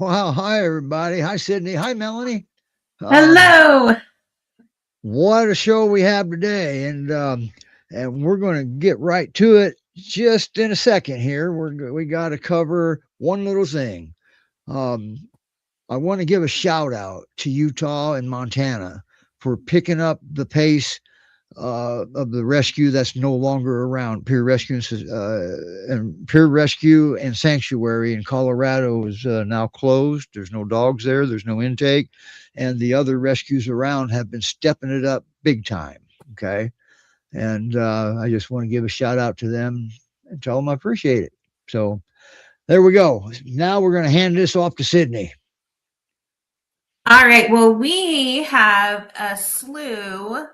Wow. Hi, everybody. Hi, Sydney. Hi, Melanie. Hello. What a show we have today. And we're going to get right to it just in a second here. We got to cover one little thing. Um, I want to give a shout out to Utah and Montana for picking up the pace of the rescue that's no longer around. Peer Rescue and Sanctuary in Colorado is now closed. There's no dogs there. There's no intake, and the other rescues around have been stepping it up big time. Okay, and I just want to give a shout out to them and tell them I appreciate it. So there we go. Now we're going to hand this off to Sydney. All right. Well, we have a sleigh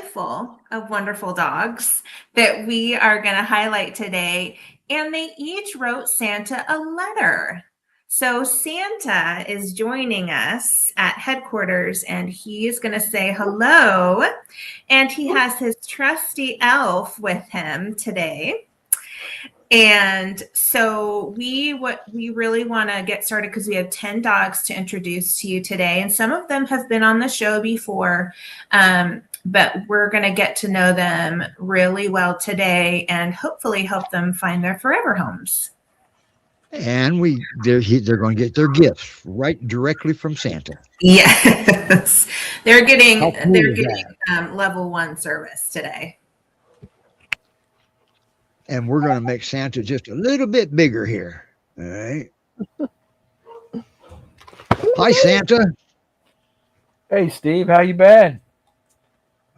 full of wonderful dogs that we are going to highlight today. And they each wrote Santa a letter. So Santa is joining us at headquarters, and he is going to say hello. And he has his trusty elf with him today. And so we really want to get started because we have 10 dogs to introduce to you today. And some of them have been on the show before, but we're going to get to know them really well today and hopefully help them find their forever homes. And they're going to get their gifts right directly from Santa. Yes, they're getting level 1 service today. And we're going to make Santa just a little bit bigger here. All right. Hi, Santa. Hey, Steve. How you been?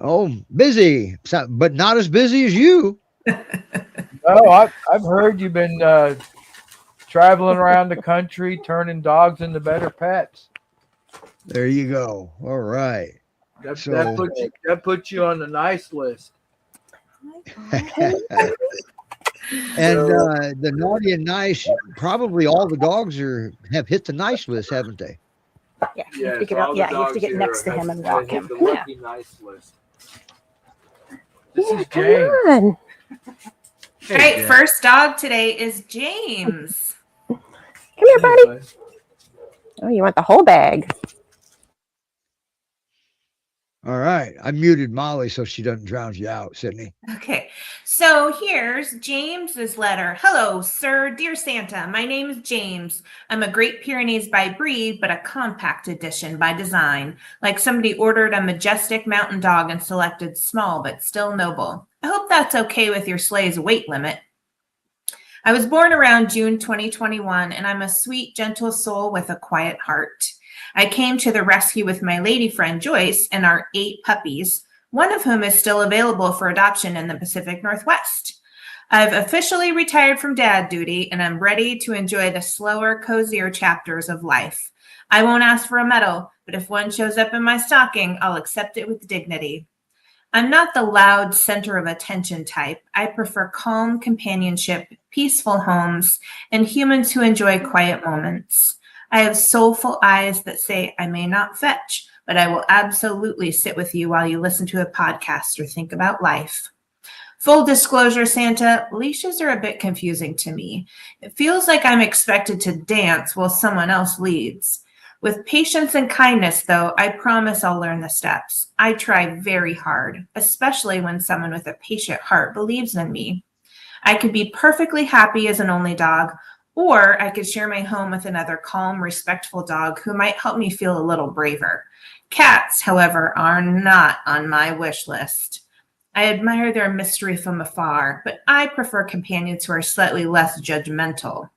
Oh, busy, but not as busy as you. Oh, I've heard you've been traveling around the country, turning dogs into better pets. There you go. All right. That puts you on the nice list. And the naughty and nice, probably all the dogs have hit the nice list, haven't they? Yeah, you have to get next to him and walk him. The lucky nice list. This is James. All right, first dog today is James. Come here, buddy. Oh, you want the whole bag? All right. I muted Molly so she doesn't drown you out, Sydney. Okay. So here's James's letter. Hello, sir. Dear Santa, my name is James. I'm a Great Pyrenees by breed, but a compact edition by design. Like somebody ordered a majestic mountain dog and selected small, but still noble. I hope that's okay with your sleigh's weight limit. I was born around June 2021, and I'm a sweet, gentle soul with a quiet heart. I came to the rescue with my lady friend Joyce and our 8 puppies, one of whom is still available for adoption in the Pacific Northwest. I've officially retired from dad duty, and I'm ready to enjoy the slower, cozier chapters of life. I won't ask for a medal, but if one shows up in my stocking, I'll accept it with dignity. I'm not the loud center of attention type. I prefer calm companionship, peaceful homes, and humans who enjoy quiet moments. I have soulful eyes that say I may not fetch, but I will absolutely sit with you while you listen to a podcast or think about life. Full disclosure, Santa, leashes are a bit confusing to me. It feels like I'm expected to dance while someone else leads. With patience and kindness, though, I promise I'll learn the steps. I try very hard, especially when someone with a patient heart believes in me. I could be perfectly happy as an only dog, or I could share my home with another calm, respectful dog who might help me feel a little braver. Cats, however, are not on my wish list. I admire their mystery from afar, but I prefer companions who are slightly less judgmental.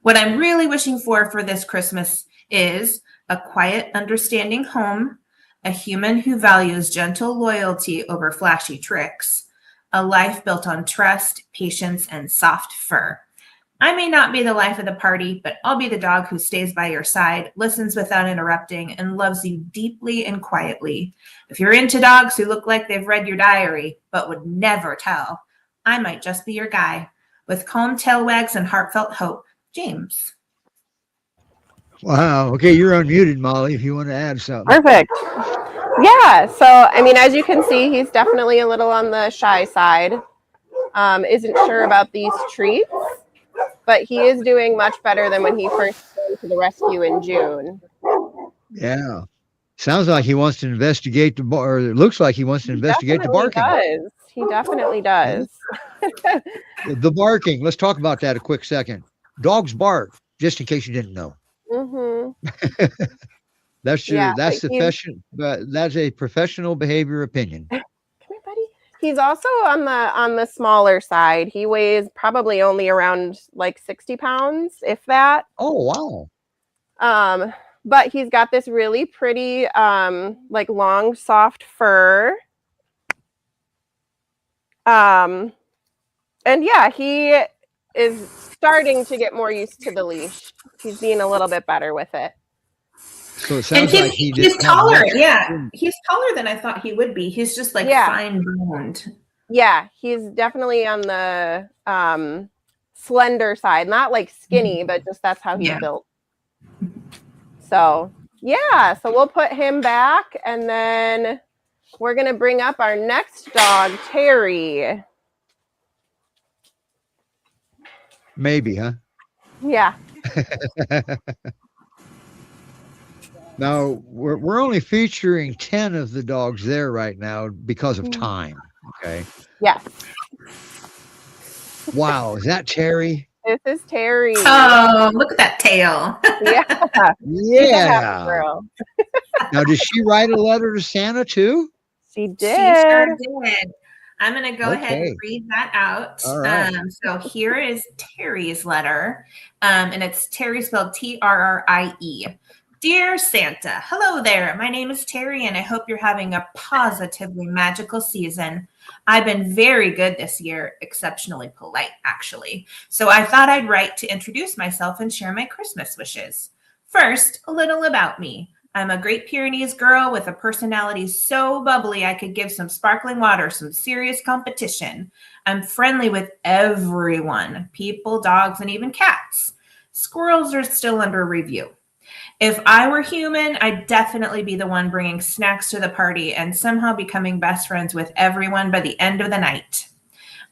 What I'm really wishing for this Christmas is a quiet, understanding home, a human who values gentle loyalty over flashy tricks, a life built on trust, patience, and soft fur. I may not be the life of the party, but I'll be the dog who stays by your side, listens without interrupting, and loves you deeply and quietly. If you're into dogs who look like they've read your diary, but would never tell, I might just be your guy. With calm tail wags and heartfelt hope, James. Wow. Okay, you're unmuted, Molly, if you want to add something. Perfect. Yeah, so, I mean, as you can see, he's definitely a little on the shy side. Isn't sure about these treats. but he is doing much better than when he first came to the rescue in June. Yeah. Sounds like he wants to investigate the bar, or it looks like he wants to investigate the barking. Does. He definitely does. The barking. Let's talk about that a quick second. Dogs bark, just in case you didn't know. Mm-hmm. That's true. Yeah, That's that's a professional behavior opinion. Come here, buddy. He's also on the smaller side. He weighs probably only around like 60 pounds, if that. Oh, wow. But he's got this really pretty, like long, soft fur. And yeah, he is starting to get more used to the leash. He's being a little bit better with it. So it sounds like he's taller. Yeah, he's taller than I thought he would be. He's just like fine boned. Yeah, he's definitely on the slender side, not like skinny, but just that's how he's built. So yeah, so we'll put him back, and then we're gonna bring up our next dog, Terrie. Maybe, huh? Yeah. Now we're only featuring 10 of the dogs there right now because of time. Okay. Yeah. Wow, is that Terrie? This is Terrie. Oh, look at that tail. Yeah. Yeah. Girl. Now, did she write a letter to Santa too? She did. She sure did. I'm going to go ahead and read that out. All right. So here is Terrie's letter, and it's Terrie spelled Trrie. Dear Santa, hello there. My name is Terrie, and I hope you're having a positively magical season. I've been very good this year, exceptionally polite, actually. So I thought I'd write to introduce myself and share my Christmas wishes. First, a little about me. I'm a Great Pyrenees girl with a personality so bubbly I could give some sparkling water some serious competition. I'm friendly with everyone, people, dogs, and even cats. Squirrels are still under review. If I were human, I'd definitely be the one bringing snacks to the party and somehow becoming best friends with everyone by the end of the night.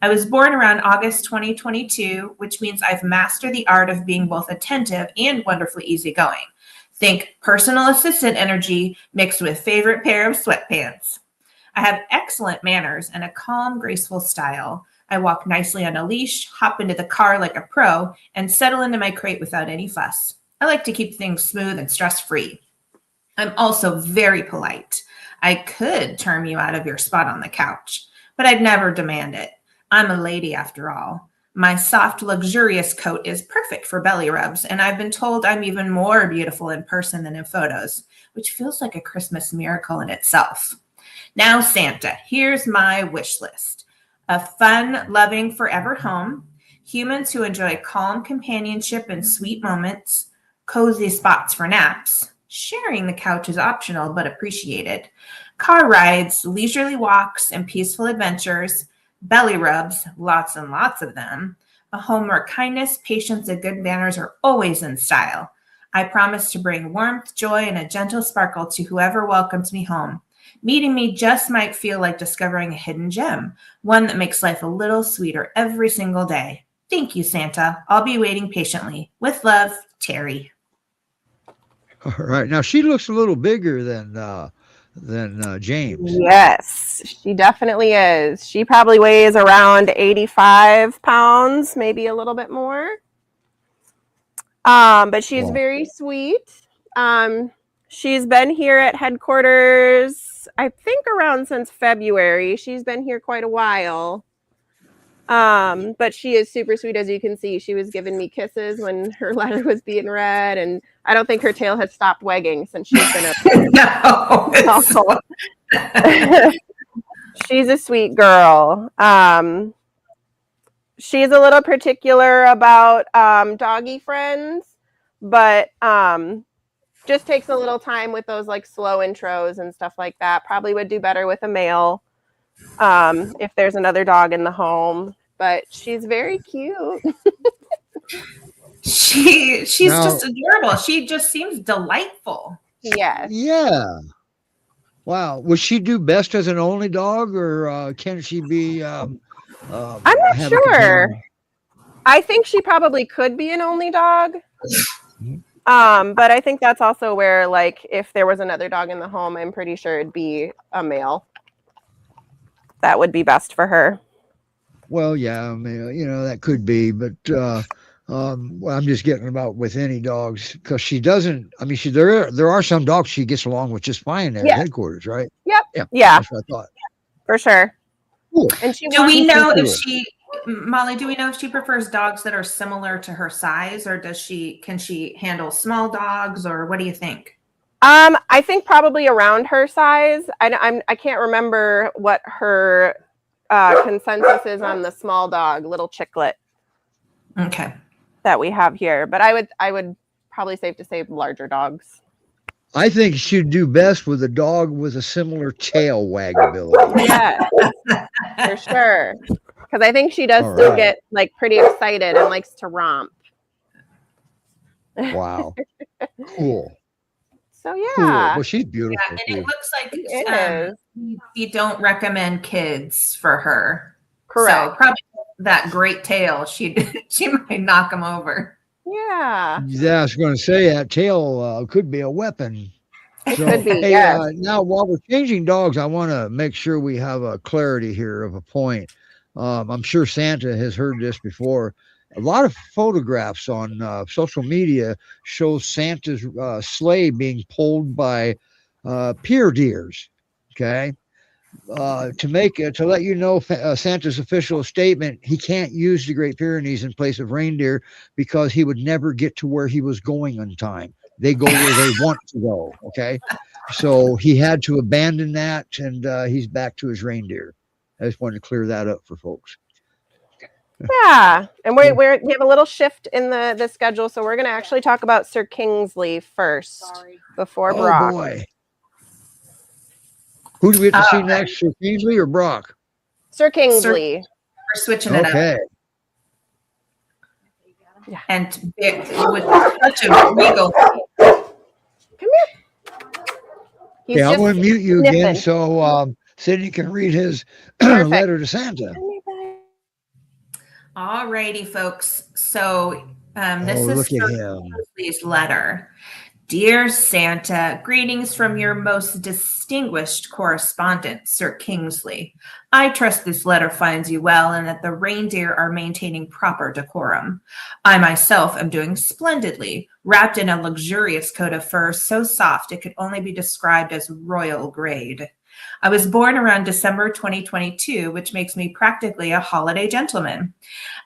I was born around August 2022, which means I've mastered the art of being both attentive and wonderfully easygoing. Think personal assistant energy mixed with favorite pair of sweatpants. I have excellent manners and a calm, graceful style. I walk nicely on a leash, hop into the car like a pro, and settle into my crate without any fuss. I like to keep things smooth and stress-free. I'm also very polite. I could term you out of your spot on the couch, but I'd never demand it. I'm a lady after all. My soft, luxurious coat is perfect for belly rubs, and I've been told I'm even more beautiful in person than in photos, which feels like a Christmas miracle in itself. Now, Santa, here's my wish list. A fun, loving, forever home, humans who enjoy calm companionship and sweet moments, cozy spots for naps. Sharing the couch is optional but appreciated. Car rides, leisurely walks, and peaceful adventures. Belly rubs, lots and lots of them. A home where kindness, patience, and good manners are always in style. I promise to bring warmth, joy, and a gentle sparkle to whoever welcomes me home. Meeting me just might feel like discovering a hidden gem, one that makes life a little sweeter every single day. Thank you, Santa. I'll be waiting patiently. With love, Terrie. All right. Now she looks a little bigger than James. Yes, she definitely is. She probably weighs around 85 pounds, maybe a little bit more. But she's very sweet. She's been here at headquarters, I think around since February. She's been here quite a while. But she is super sweet, as you can see. She was giving me kisses when her letter was being read, and I don't think her tail has stopped wagging since she's been up here. No. She's a sweet girl. She's a little particular about doggy friends, but just takes a little time with those like slow intros and stuff like that. Probably would do better with a male if there's another dog in the home. But she's very cute. She's just adorable. She just seems delightful. Yes. Yeah. Wow. Would she do best as an only dog, or can she be? I'm not sure. I think she probably could be an only dog. But I think that's also where, like, if there was another dog in the home, I'm pretty sure it'd be a male. That would be best for her. Well, yeah, I mean, that could be, but well, I'm just getting about with any dogs because she doesn't. I mean, there are some dogs she gets along with just fine there at headquarters, right? Yep. Yeah, that's what I thought. For sure. Cool. And she Do we know if she? Molly, do we know if she prefers dogs that are similar to her size, or can she handle small dogs, or what do you think? I think probably around her size. I can't remember what her consensus is on the small dog, little chicklet. Okay. That we have here, but I would probably safe to say larger dogs. I think she'd do best with a dog with a similar tail wag ability. Yeah, for sure. Because I think she does still get like pretty excited and likes to romp. Wow. Cool. So yeah. Cool. Well, she's beautiful. Yeah, and it looks like you don't recommend kids for her. Correct. So probably that great tail, she might knock them over. Yeah. Yeah, I was going to say that tail could be a weapon. It So, could be. hey, Yes. now while we're changing dogs, I want to make sure we have a clarity here of a point. I'm sure Santa has heard this before. A lot of photographs on social media show Santa's sleigh being pulled by pier deers. Okay. To let you know Santa's official statement, he can't use the Great Pyrenees in place of reindeer because he would never get to where he was going on time. They go where they want to go. Okay. So he had to abandon that, and he's back to his reindeer. I just wanted to clear that up for folks. Yeah. And we have a little shift in the schedule. So we're going to actually talk about Sir Kingsley first before Brock. Oh, boy. Who do we have to see next, Sir Kingsley or Brock? Sir Kingsley. We're switching it up. Okay. Yeah. And with such a regal. Come here. I'm going to mute you again so Sydney can read his letter to Santa. All righty, folks. So this is Sir Kingsley's letter. Dear Santa, greetings from your most distinguished correspondent, Sir Kingsley. I trust this letter finds you well and that the reindeer are maintaining proper decorum. I myself am doing splendidly, wrapped in a luxurious coat of fur so soft it could only be described as royal grade. I was born around December 2022, which makes me practically a holiday gentleman.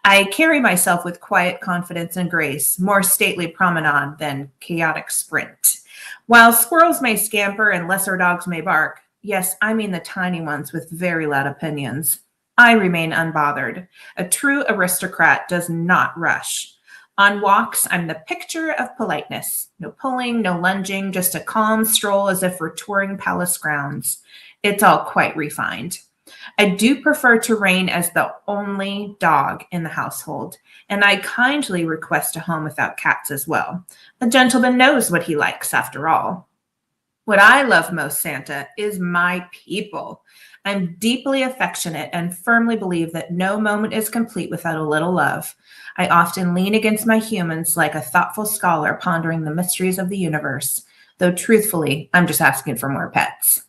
I carry myself with quiet confidence and grace, more stately promenade than chaotic sprint. While squirrels may scamper and lesser dogs may bark, yes, I mean the tiny ones with very loud opinions, I remain unbothered. A true aristocrat does not rush. On walks, I'm the picture of politeness. No pulling, no lunging, just a calm stroll as if we're touring palace grounds. It's all quite refined. I do prefer to reign as the only dog in the household, and I kindly request a home without cats as well. A gentleman knows what he likes, after all. What I love most, Santa, is my people. I'm deeply affectionate and firmly believe that no moment is complete without a little love. I often lean against my humans like a thoughtful scholar pondering the mysteries of the universe, though truthfully, I'm just asking for more pets.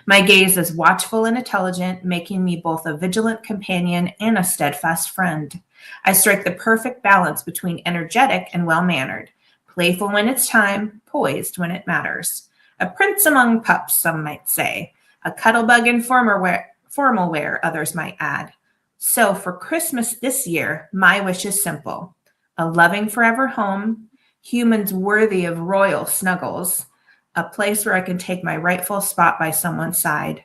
My gaze is watchful and intelligent, making me both a vigilant companion and a steadfast friend. I strike the perfect balance between energetic and well-mannered, playful when it's time, poised when it matters. A prince among pups, some might say. A cuddlebug in formal wear, others might add. So for Christmas this year, my wish is simple. A loving forever home, humans worthy of royal snuggles, a place where I can take my rightful spot by someone's side.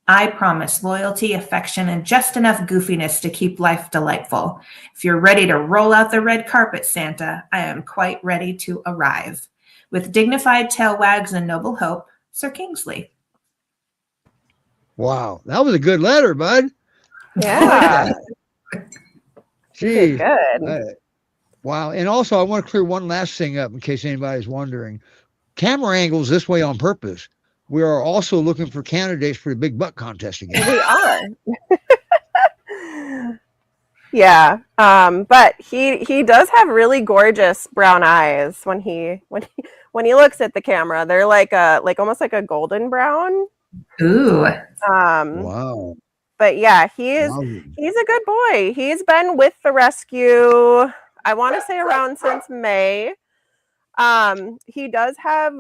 I promise loyalty, affection, and just enough goofiness to keep life delightful. If you're ready to roll out the red carpet, Santa, I am quite ready to arrive. With dignified tail wags and noble hope, Sir Kingsley. Wow, that was a good letter, bud. Yeah. Gee, good. Wow. And also, I want to clear one last thing up in case anybody's wondering. Camera angles this way on purpose. We are also looking for candidates for the Big Butt Contest again. We are. Yeah. But he does have really gorgeous brown eyes when he looks at the camera. They're like almost like a golden brown. Ooh. Wow. But yeah, he's Wow. a good boy. He's been with the rescue, I want to say around since May. He does have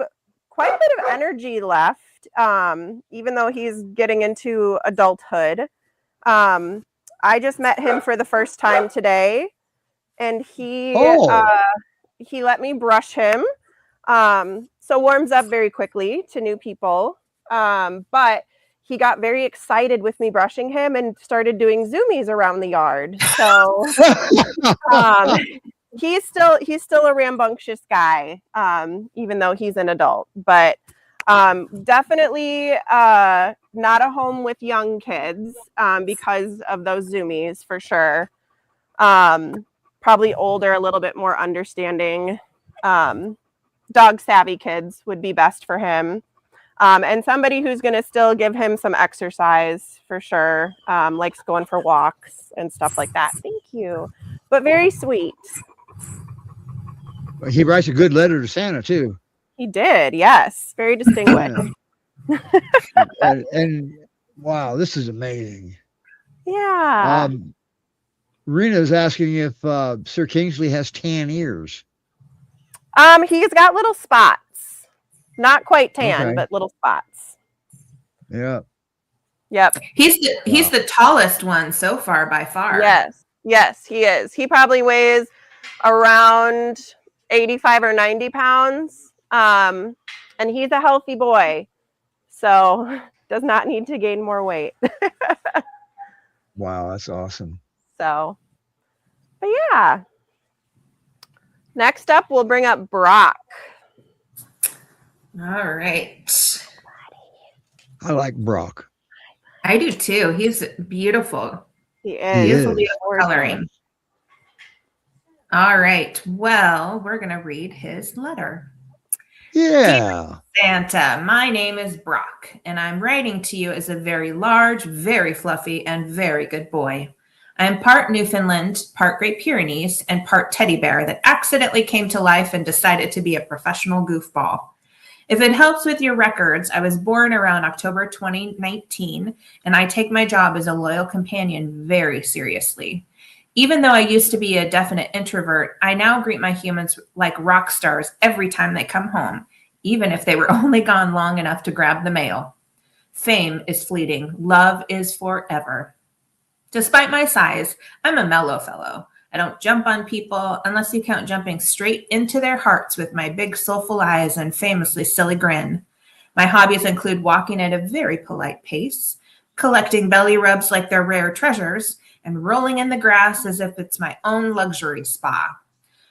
quite a bit of energy left, even though he's getting into adulthood. I just met him for the first time today, and he let me brush him. So warms up very quickly to new people. But he got very excited with me brushing him and started doing zoomies around the yard. So he's still a rambunctious guy, even though he's an adult. But definitely not a home with young kids because of those zoomies for sure. Probably older, a little bit more understanding. Dog savvy kids would be best for him. And somebody who's going to still give him some exercise for sure. Likes going for walks and stuff like that. Thank you. But very sweet. He writes a good letter to Santa too. He did, yes. Very distinguished. and wow, this is amazing. Yeah. Rena's asking if Sir Kingsley has tan ears. He's got little spots. Not quite tan, Okay. but little spots. Yeah. Yep. He's the tallest one so far by far. Yes, he is. He probably weighs around 85 or 90 pounds. And he's a healthy boy. So does not need to gain more weight. Wow, that's awesome. So, but yeah. Next up, we'll bring up Brock. All right. I like Brock. I do too. He's beautiful. He is. He is. Coloring. All right. Well, we're going to read his letter. Yeah. Santa, my name is Brock, and I'm writing to you as a very large, very fluffy, and very good boy. I am part Newfoundland, part Great Pyrenees, and part teddy bear that accidentally came to life and decided to be a professional goofball. If it helps with your records, I was born around October 2019, and I take my job as a loyal companion very seriously. Even though I used to be a definite introvert, I now greet my humans like rock stars every time they come home, even if they were only gone long enough to grab the mail. Fame is fleeting. Love is forever. Despite my size, I'm a mellow fellow. I don't jump on people unless you count jumping straight into their hearts with my big soulful eyes and famously silly grin. My hobbies include walking at a very polite pace, collecting belly rubs like they're rare treasures, and rolling in the grass as if it's my own luxury spa.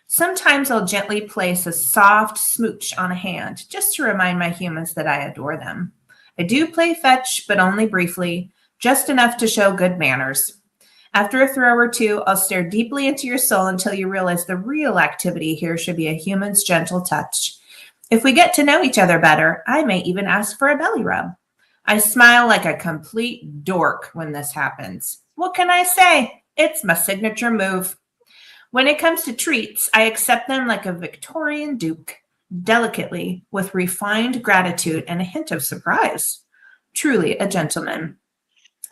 Sometimes I'll gently place a soft smooch on a hand just to remind my humans that I adore them. I do play fetch, but only briefly, just enough to show good manners. After a throw or two, I'll stare deeply into your soul until you realize the real activity here should be a human's gentle touch. If we get to know each other better, I may even ask for a belly rub. I smile like a complete dork when this happens. What can I say? It's my signature move. When it comes to treats, I accept them like a Victorian duke, delicately, with refined gratitude and a hint of surprise. Truly a gentleman.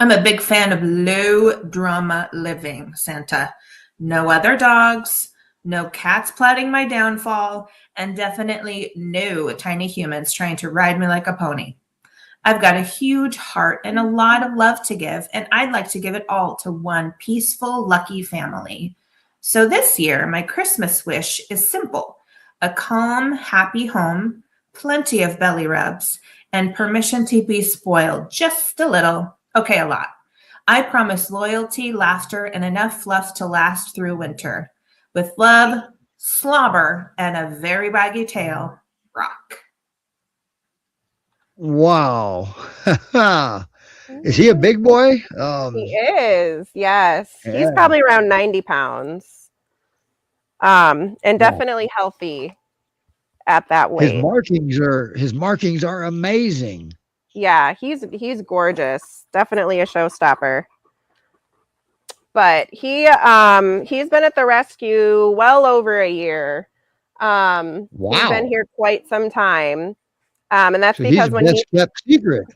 I'm a big fan of low drama living, Santa. No other dogs, no cats plotting my downfall, and definitely no tiny humans trying to ride me like a pony. I've got a huge heart and a lot of love to give, and I'd like to give it all to one peaceful, lucky family. So this year, my Christmas wish is simple. A calm, happy home, plenty of belly rubs, and permission to be spoiled just a little. Okay, a lot. I promise loyalty, laughter, and enough fluff to last through winter. With love, slobber, and a very baggy tail, Brock. Wow. Is he a big boy? He is, yes. He's Yeah. probably around 90 pounds. And definitely healthy at that weight. His markings are amazing. Yeah, he's gorgeous. Definitely a showstopper. but he's been at the rescue well over a year. He's been here quite some time. And that's So because he's when best kept secret.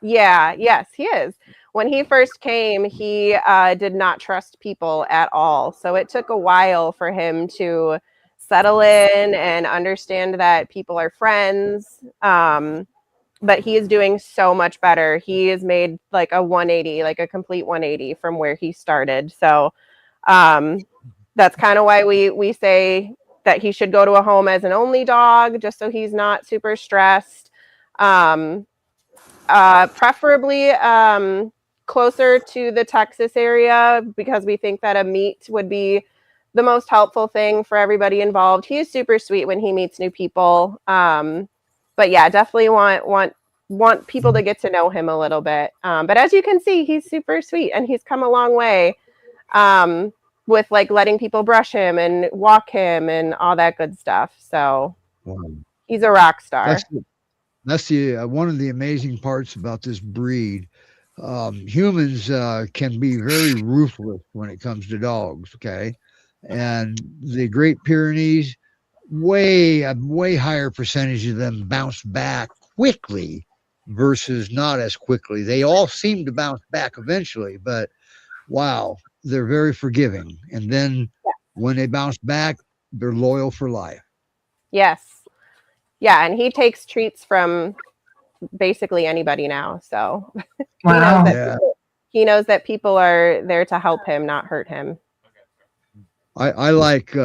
yes, he is. When he first came, he did not trust people at all. So it took a while for him to settle in and understand that people are friends. But he is doing so much better. He has made like a 180, like a complete 180 from where he started. So that's kind of why we say that he should go to a home as an only dog, just so he's not super stressed. Preferably closer to the Texas area, because we think that a meet would be the most helpful thing for everybody involved. He is super sweet when he meets new people. But yeah, definitely want people to get to know him a little bit. But as you can see, he's super sweet, and he's come a long way with like letting people brush him and walk him and all that good stuff. So he's a rock star. That's the one of the amazing parts about this breed. Humans can be very ruthless when it comes to dogs. Okay, and the Great Pyrenees, a way higher percentage of them bounce back quickly versus not as quickly. They all seem to bounce back eventually, but wow, they're very forgiving. And then when they bounce back, they're loyal for life. Yes. Yeah, and he takes treats from basically anybody now. So Wow. he knows that people are there to help him, not hurt him. I like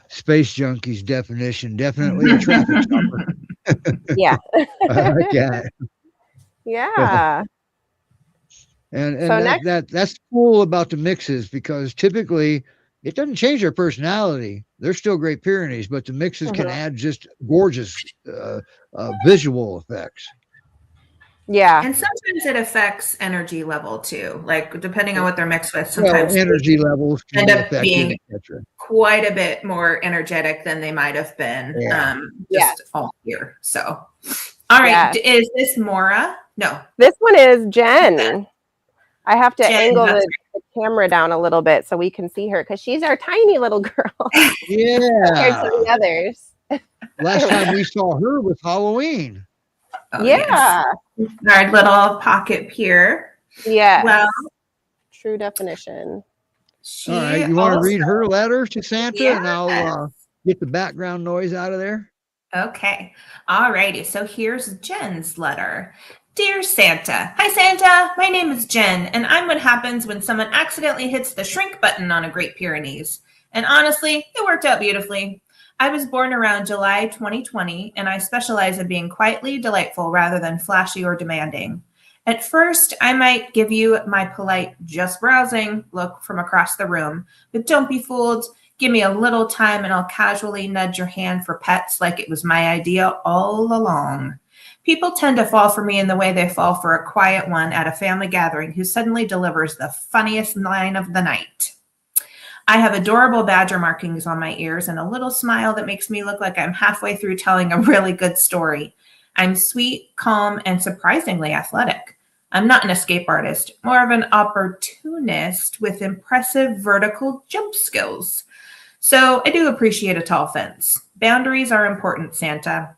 Space Junkie's definition. Definitely a traffic stopper. Yeah. I like that. Yeah. And so that's cool about the mixes, because typically it doesn't change their personality. They're still Great Pyrenees, but the mixes can add just gorgeous visual effects. Yeah. And sometimes it affects energy level too. Like depending on what they're mixed with, sometimes energy levels can end be up being affected, quite a bit more energetic than they might have been just all year. So, all right. Is this Mora? No. This one is Jen. I have to angle the camera down a little bit so we can see her, because she's our tiny little girl. Yeah. Compared to the others. Last time we saw her was Halloween. Oh, yeah. Yes. Our little pocket Pyr. Yeah. Well, true definition. All right. You want to read her letter to Santa, and I'll get the background noise out of there? Okay. All righty. So here's Jen's letter. Dear Santa. Hi, Santa. My name is Jen, and I'm what happens when someone accidentally hits the shrink button on a Great Pyrenees. And honestly, it worked out beautifully. I was born around July 2020, and I specialize in being quietly delightful rather than flashy or demanding. At first, I might give you my polite, just browsing look from across the room, but don't be fooled. Give me a little time and I'll casually nudge your hand for pets like it was my idea all along. People tend to fall for me in the way they fall for a quiet one at a family gathering who suddenly delivers the funniest line of the night. I have adorable badger markings on my ears and a little smile that makes me look like I'm halfway through telling a really good story. I'm sweet, calm, and surprisingly athletic. I'm not an escape artist, more of an opportunist with impressive vertical jump skills. So I do appreciate a tall fence. Boundaries are important, Santa.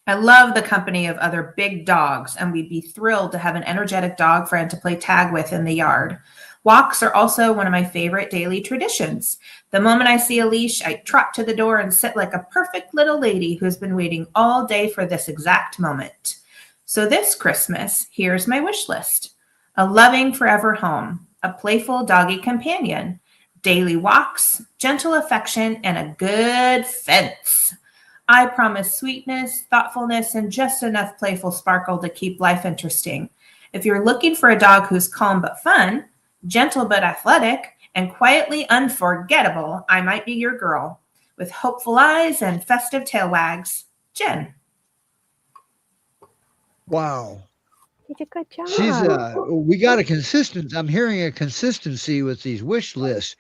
I love the company of other big dogs, and we'd be thrilled to have an energetic dog friend to play tag with in the yard. Walks are also one of my favorite daily traditions. The moment I see a leash, I trot to the door and sit like a perfect little lady who's been waiting all day for this exact moment. So this Christmas, here's my wish list. A loving forever home, a playful doggy companion, daily walks, gentle affection, and a good fence. I promise sweetness, thoughtfulness, and just enough playful sparkle to keep life interesting. If you're looking for a dog who's calm but fun, gentle but athletic, and quietly unforgettable, I might be your girl. With hopeful eyes and festive tail wags, Jen. Wow. You did a good job. We got a consistency. I'm hearing a consistency with these wish lists,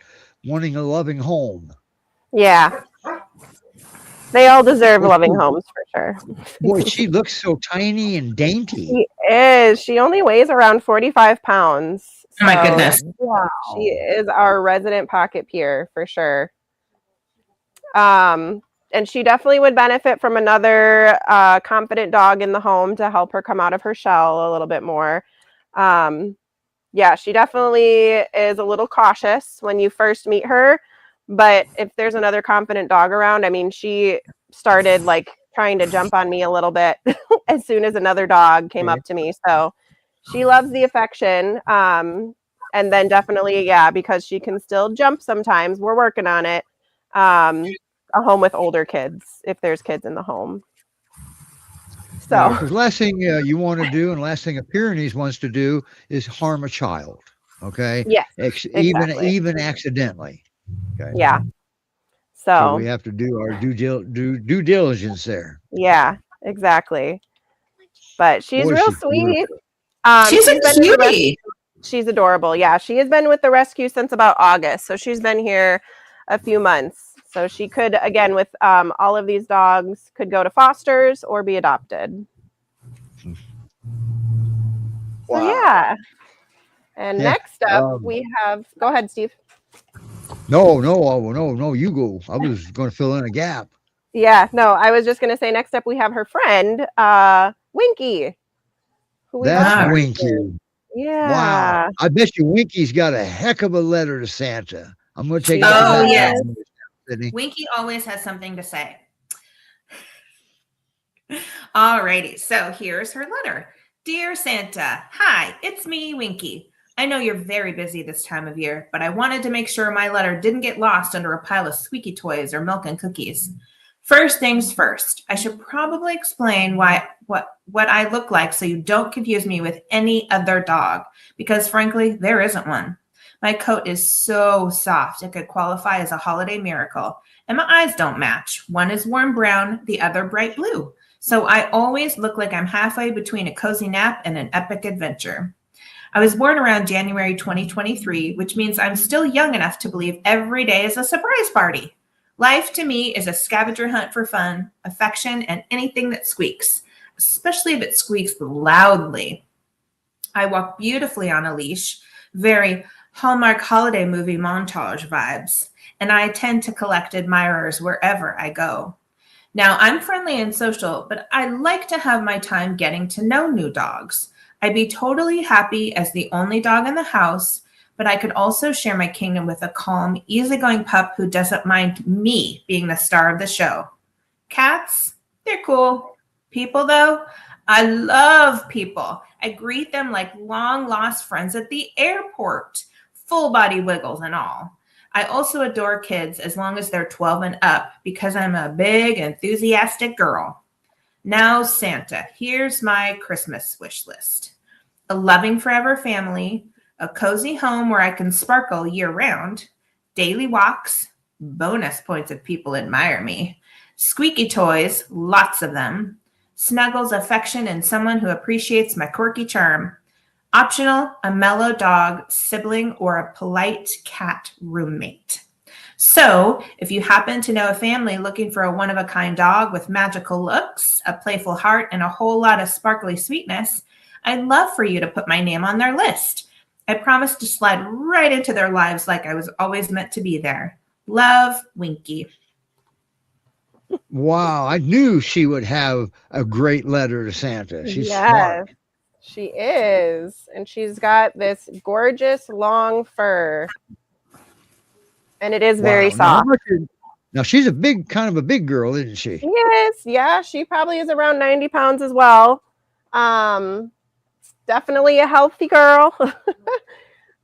wanting a loving home. Yeah. They all deserve loving homes for sure. Boy, she looks so tiny and dainty. She is. She only weighs around 45 pounds. Oh my goodness. Wow. She is our resident pocket peer for sure. And she definitely would benefit from another confident dog in the home to help her come out of her shell a little bit more. Yeah, she definitely is a little cautious when you first meet her. But if there's another confident dog around, I mean, she started like trying to jump on me a little bit as soon as another dog came up to me. So she loves the affection. And then definitely, yeah, because she can still jump sometimes. We're working on it. A home with older kids, if there's kids in the home. So, because last thing you want to do, and last thing a Pyrenees wants to do, is harm a child. Okay. yes, Even accidentally. Okay. Yeah. So So we have to do our due diligence there. yeah, exactly. But she's Boy, real she's sweet. She's a been with the cutie. She's adorable. Yeah, she has been with the rescue since about August, so she's been here a few months. So she could, again, with all of these dogs, could go to fosters or be adopted. Wow. So yeah. And Yeah, next up, we have. Go ahead, Steve. No, you go. I was going to fill in a gap. Yeah, no, I was just going to say next up we have her friend, Winky. Who we That's love. Winky. Yeah. Wow. I bet you Winky's got a heck of a letter to Santa. I'm going to take it. Oh, to yes. Sydney. Winky always has something to say. Alrighty, so here's her letter. Dear Santa, hi, it's me, Winky. I know you're very busy this time of year, but I wanted to make sure my letter didn't get lost under a pile of squeaky toys or milk and cookies. First things first, I should probably explain what I look like so you don't confuse me with any other dog, because frankly, there isn't one. My coat is so soft it could qualify as a holiday miracle, and my eyes don't match. One is warm brown, the other bright blue. So I always look like I'm halfway between a cozy nap and an epic adventure. I was born around January 2023, which means I'm still young enough to believe every day is a surprise party. Life to me is a scavenger hunt for fun, affection, and anything that squeaks, especially if it squeaks loudly. I walk beautifully on a leash, very Hallmark holiday movie montage vibes, and I tend to collect admirers wherever I go. Now, I'm friendly and social, but I like to have my time getting to know new dogs. I'd be totally happy as the only dog in the house, but I could also share my kingdom with a calm, easygoing pup who doesn't mind me being the star of the show. Cats, they're cool. People, though, I love people. I greet them like long-lost friends at the airport, full body wiggles and all. I also adore kids as long as they're 12 and up because I'm a big, enthusiastic girl. Now, Santa, here's my Christmas wish list. A loving forever family, a cozy home where I can sparkle year-round, daily walks, bonus points if people admire me, squeaky toys, lots of them, snuggles, affection, and someone who appreciates my quirky charm. Optional, a mellow dog, sibling, or a polite cat roommate. So, if you happen to know a family looking for a one-of-a-kind dog with magical looks, a playful heart, and a whole lot of sparkly sweetness, I'd love for you to put my name on their list. I promise to slide right into their lives like I was always meant to be there. Love, Winky. Wow. I knew she would have a great letter to Santa. She's smart. She is. And she's got this gorgeous long fur. And it is very soft. Now she's kind of a big girl, isn't she? Yes. Yeah. She probably is around 90 pounds as well. Definitely a healthy girl.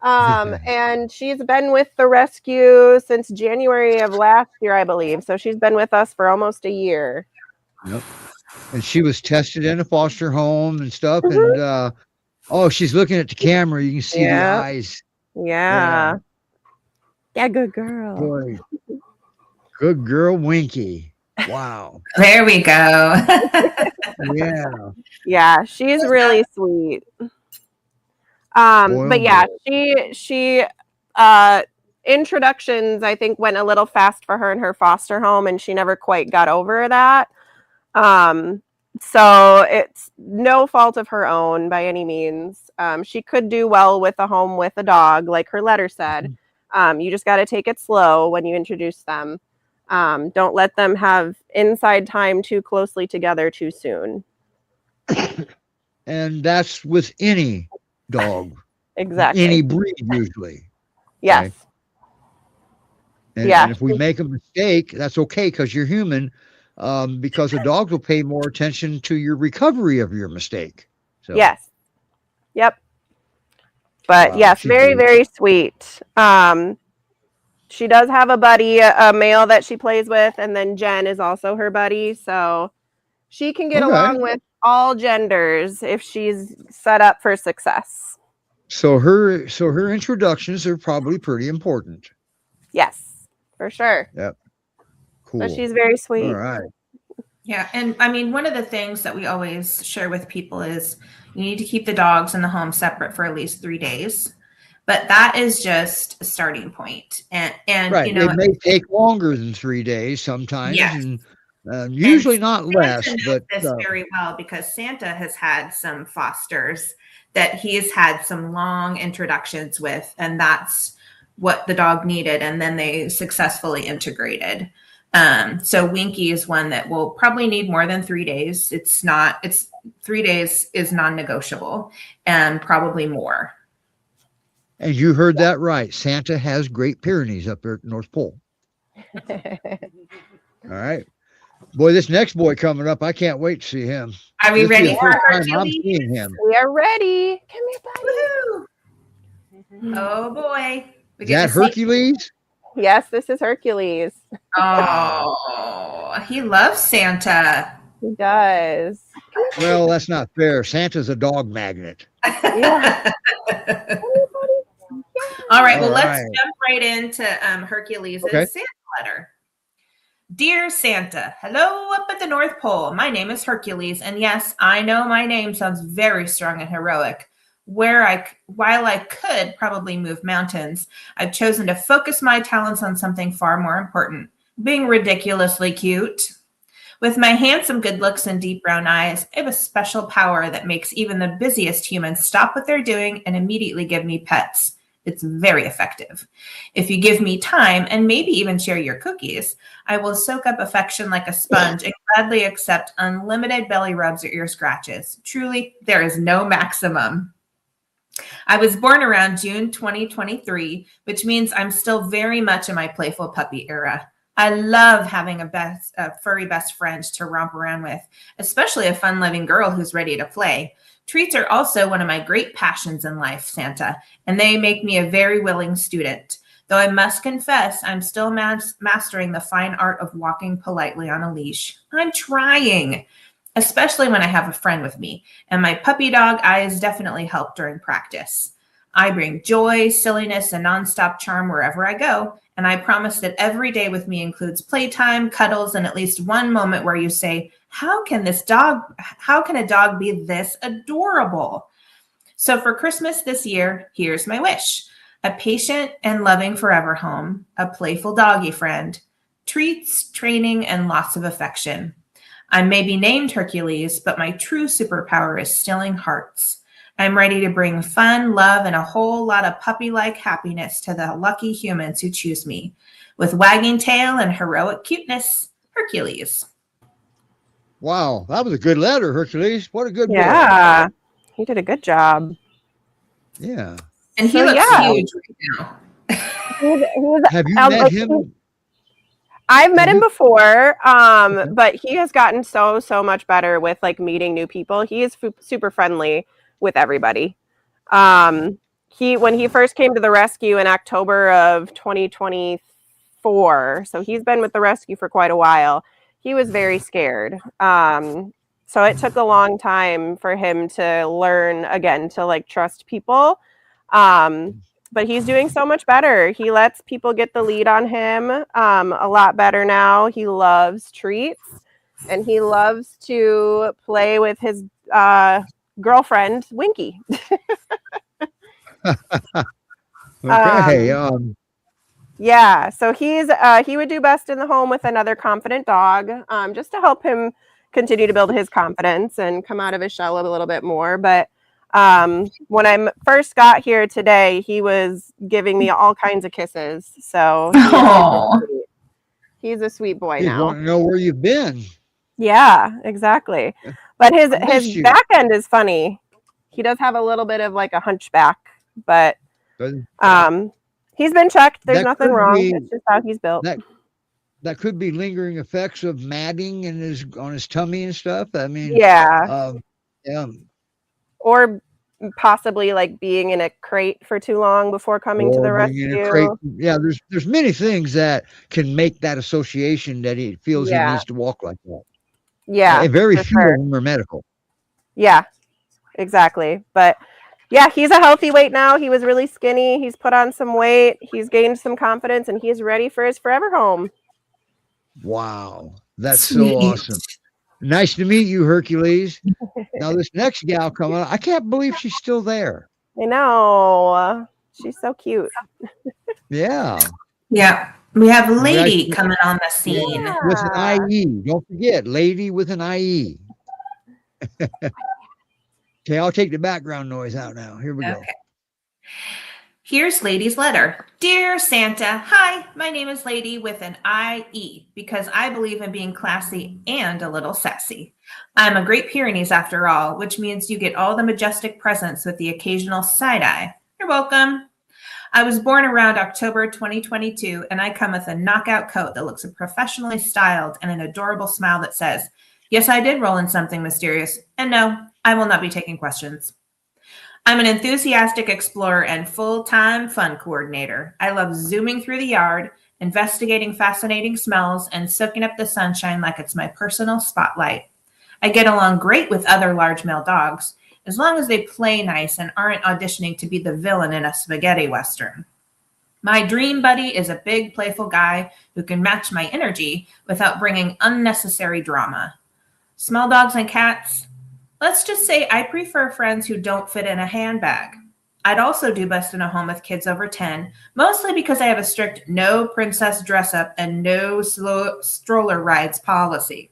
And she's been with the rescue since January of last year, I believe. So she's been with us for almost a year. Yep. And she was tested in a foster home and stuff. And she's looking at the camera. You can see the eyes. Yeah. Yeah, good girl. Boy. Good girl, Winky. Wow. There we go. Yeah. Yeah, she's really sweet. But yeah, she introductions, I think, went a little fast for her in her foster home, and she never quite got over that. So it's no fault of her own by any means. She could do well with a home with a dog, like her letter said. You just got to take it slow when you introduce them. Don't let them have inside time too closely together too soon. And that's with any dog, Exactly. any breed usually. Yes. Okay. And, Yeah. and if we make a mistake, that's okay because you're human. Because the dogs will pay more attention to your recovery of your mistake. So Yes. Yep. But wow, yes, she's very, great. very sweet. She does have a buddy, a male that she plays with, and then Jen is also her buddy. So she can get Okay. along with all genders if she's set up for success. So her introductions are probably pretty important. Yes, for sure. Yep. Cool. But she's very sweet. All right. Yeah. And I mean, one of the things that we always share with people is you need to keep the dogs in the home separate for at least 3 days. But that is just a starting point. And Right. you know, It may take longer than 3 days sometimes, Yes. and usually not less. Santa knows But this very well because Santa has had some fosters that he has had some long introductions with, and that's what the dog needed, and then they successfully integrated. So Winky is one that will probably need more than 3 days. It's 3 days is non-negotiable, and probably more. and you heard that right. Santa has Great Pyrenees up there at the North Pole. All right. Boy, this next boy coming up, I can't wait to see him. Are we This will be ready the for first time I'm Hercules? seeing him. We are ready. Come here, buddy. Woohoo! Oh boy. We Is get that to see- Hercules? Yes, this is Hercules. Oh, he loves Santa. He does. Well, that's not fair. Santa's a dog magnet. Yeah. All right, well, All let's right. jump right into Hercules' Okay. Santa letter. Dear Santa, hello up at the North Pole. My name is Hercules, and yes, I know my name sounds very strong and heroic. While I could probably move mountains, I've chosen to focus my talents on something far more important, being ridiculously cute. With my handsome good looks and deep brown eyes, I have a special power that makes even the busiest humans stop what they're doing and immediately give me pets. It's very effective. If you give me time and maybe even share your cookies, I will soak up affection like a sponge and gladly accept unlimited belly rubs or ear scratches. Truly, there is no maximum. I was born around June 2023, which means I'm still very much in my playful puppy era. I love having a furry best friend to romp around with, especially a fun-loving girl who's ready to play. Treats are also one of my great passions in life, Santa, and they make me a very willing student. Though I must confess, I'm still mastering the fine art of walking politely on a leash. I'm trying, especially when I have a friend with me, and my puppy dog eyes definitely help during practice. I bring joy, silliness, and nonstop charm wherever I go, and I promise that every day with me includes playtime, cuddles, and at least one moment where you say, how can a dog be this adorable? So for Christmas this year, here's my wish. A patient and loving forever home, a playful doggy friend, treats, training, and lots of affection. I may be named Hercules, but my true superpower is stilling hearts. I'm ready to bring fun, love, and a whole lot of puppy-like happiness to the lucky humans who choose me. With wagging tail and heroic cuteness, Hercules. Wow, that was a good letter, Hercules. What a good boy. Yeah. He did a good job. Yeah. And he So, looks yeah. huge right now. Have you met him? I've met him before, but he has gotten so much better with like meeting new people. He is super friendly with everybody. When he first came to the rescue in October of 2024, so he's been with the rescue for quite a while. He was very scared. So it took a long time for him to learn again to like trust people. But he's doing so much better. He lets people get the lead on him a lot better now. He loves treats, and he loves to play with his girlfriend, Winky. Okay. Yeah, so he would do best in the home with another confident dog, just to help him continue to build his confidence and come out of his shell a little bit more. But when I first got here today, he was giving me all kinds of kisses. So he's a sweet boy He's now. wanting to know where you've been. Yeah, exactly. But his missed you. back end is funny. He does have a little bit of like a hunchback, but he's been checked. There's That nothing could wrong. be- It's just how he's built. That could be lingering effects of matting on his tummy and stuff. I mean, Yeah. yeah. Or possibly like being in a crate for too long before coming to the Or being in a rescue. crate. Yeah, there's many things that can make that association that he feels he needs to walk like that. Yeah. And very for few sure. of them are medical. Yeah, exactly. But yeah, he's a healthy weight now. He was really skinny. He's put on some weight. He's gained some confidence, and he's ready for his forever home. Wow, that's Sweet. so awesome. Nice to meet you, Hercules. Now this next gal coming on, I can't believe she's still there. I know. She's so cute. Yeah, Yeah. We have Lady Right. coming on the scene. Yeah. with an IE. Don't forget, lady with an IE. Okay, I'll take the background noise out now. Here we go. Okay. Here's Lady's letter. Dear Santa, hi, my name is Lady with an IE because I believe in being classy and a little sassy. I'm a Great Pyrenees after all, which means you get all the majestic presents with the occasional side eye. You're welcome. I was born around October 2022, and I come with a knockout coat that looks professionally styled and an adorable smile that says, yes, I did roll in something mysterious, and no, I will not be taking questions. I'm an enthusiastic explorer and full-time fun coordinator. I love zooming through the yard, investigating fascinating smells, and soaking up the sunshine like it's my personal spotlight. I get along great with other large male dogs, as long as they play nice and aren't auditioning to be the villain in a spaghetti western. My dream buddy is a big, playful guy who can match my energy without bringing unnecessary drama. Small dogs and cats? Let's just say I prefer friends who don't fit in a handbag. I'd also do best in a home with kids over 10, mostly because I have a strict no princess dress up and no slow stroller rides policy.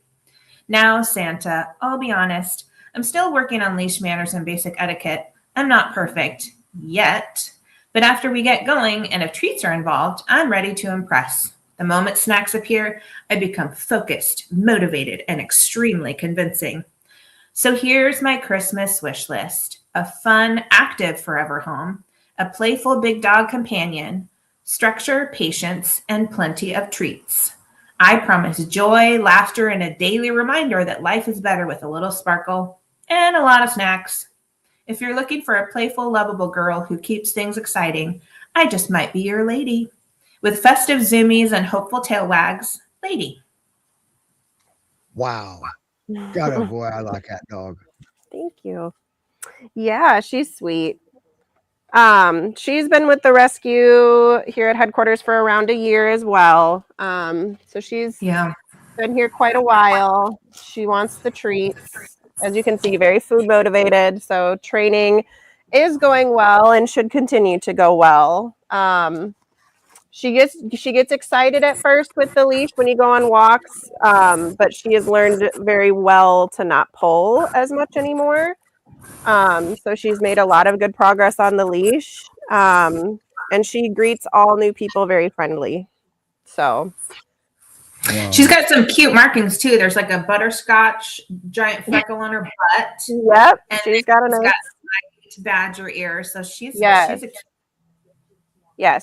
Now, Santa, I'll be honest, I'm still working on leash manners and basic etiquette. I'm not perfect yet, but after we get going and if treats are involved, I'm ready to impress. The moment snacks appear, I become focused, motivated, and extremely convincing. So here's my Christmas wish list. A fun, active forever home, a playful big dog companion, structure, patience, and plenty of treats. I promise joy, laughter, and a daily reminder that life is better with a little sparkle and a lot of snacks. If you're looking for a playful, lovable girl who keeps things exciting, I just might be your lady. With festive zoomies and hopeful tail wags, Lady. Wow. God, oh boy, I like that dog. Thank you. Yeah, she's sweet. She's been with the rescue here at headquarters for around a year as well. So she's been here quite a while. She wants the treats. As you can see, very food motivated. So training is going well and should continue to go well. She gets excited at first with the leash when you go on walks, but she has learned very well to not pull as much anymore. So she's made a lot of good progress on the leash, and she greets all new people very friendly. So Wow. She's got some cute markings too. There's like a butterscotch giant freckle on her butt. Yep, And she's got a she's nice. got white badger ears. So she's Yes,